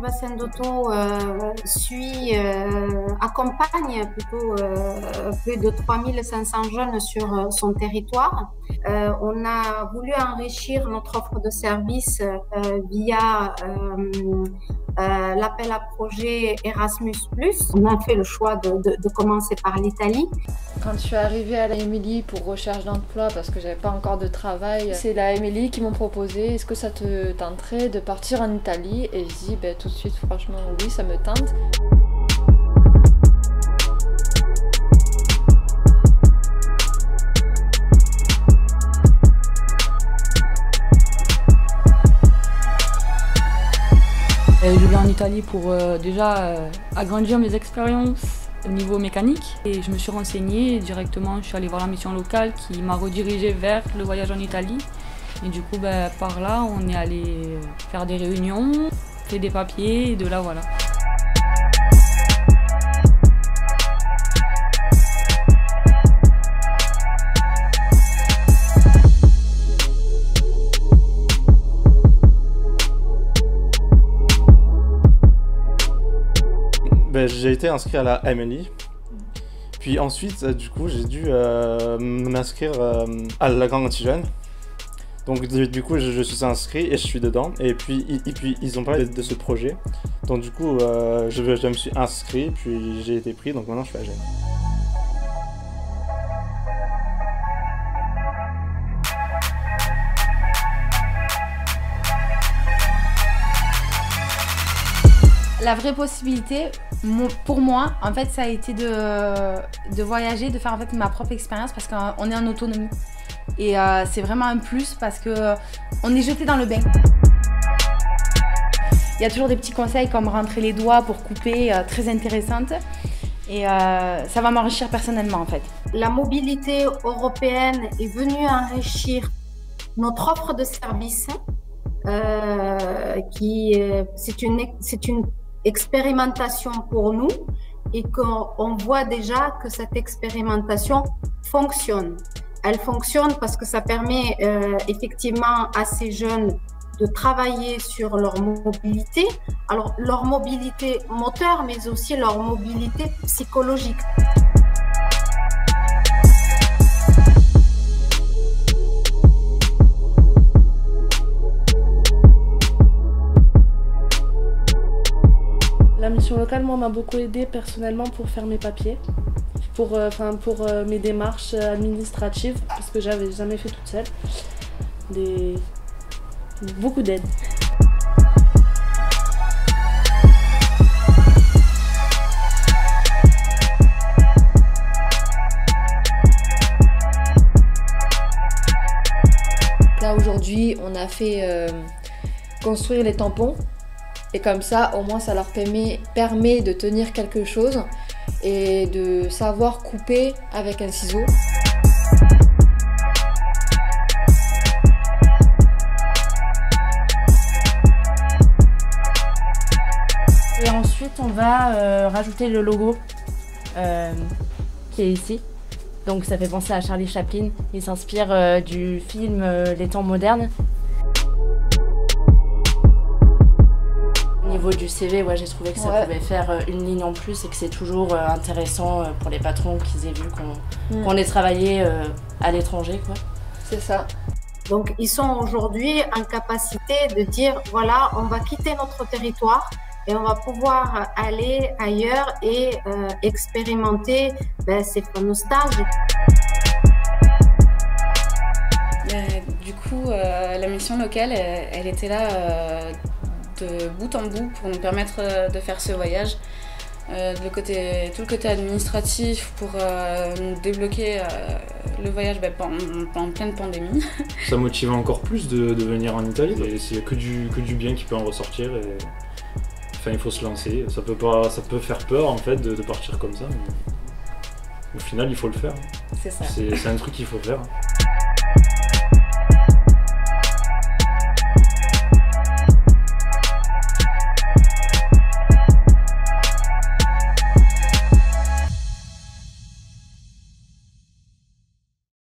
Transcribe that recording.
bassin d'Otto accompagne plutôt plus de 3500 jeunes sur son territoire. On a voulu enrichir notre offre de services via l'appel à projet Erasmus+. On a fait le choix de commencer par l'Italie. Quand je suis arrivée à la Émilie pour recherche d'emploi parce que j'avais pas encore de travail, c'est la Émilie qui m'ont proposé est-ce que ça te tenterait de partir en Italie, et je dis tout de suite franchement oui, ça me tente. Je vais en Italie pour déjà agrandir mes expériences au niveau mécanique, et je me suis renseignée et directement je suis allée voir la mission locale qui m'a redirigée vers le voyage en Italie, et du coup par là on est allé faire des réunions, fait des papiers, et de là voilà. J'ai été inscrit à la MLI, puis ensuite du coup j'ai dû m'inscrire à la Grande Antilles. Donc du coup je suis inscrit et je suis dedans, et puis ils ont parlé de ce projet, donc du coup je me suis inscrit, puis j'ai été pris, donc maintenant je suis à Gênes. La vraie possibilité, pour moi, en fait, ça a été de voyager, de faire en fait ma propre expérience, parce qu'on est en autonomie. Et c'est vraiment un plus parce que on est jeté dans le bain. Il y a toujours des petits conseils comme rentrer les doigts pour couper, très intéressantes. Et ça va m'enrichir personnellement en fait. La mobilité européenne est venue enrichir notre offre de services. C'est une expérimentation pour nous, et qu'on voit déjà que cette expérimentation fonctionne. Elle fonctionne parce que ça permet effectivement à ces jeunes de travailler sur leur mobilité, alors leur mobilité moteur, mais aussi leur mobilité psychologique. La mission locale, moi, m'a beaucoup aidée personnellement pour faire mes papiers, pour mes démarches administratives, parce que j'avais jamais fait toute seule. Beaucoup d'aide. Là aujourd'hui, on a fait construire les tampons. Et comme ça, au moins, ça leur permet de tenir quelque chose et de savoir couper avec un ciseau. Et ensuite, on va rajouter le logo qui est ici. Donc ça fait penser à Charlie Chaplin. Il s'inspire du film Les Temps modernes. Au niveau du CV, j'ai trouvé que ça pouvait faire une ligne en plus, et que c'est toujours intéressant pour les patrons qu'ils aient vu qu'on ait travaillé à l'étranger, quoi. C'est ça. Donc ils sont aujourd'hui en capacité de dire voilà, on va quitter notre territoire et on va pouvoir aller ailleurs et expérimenter ces fameux stages. Du coup, la mission locale, elle était là de bout en bout pour nous permettre de faire ce voyage. Tout le côté administratif pour nous débloquer le voyage en pleine pandémie. Ça motive encore plus de venir en Italie. C'est que du bien qui peut en ressortir. Et... Enfin, il faut se lancer. Ça peut faire peur en fait de partir comme ça. Mais au final, il faut le faire. C'est ça. C'est un truc qu'il faut faire.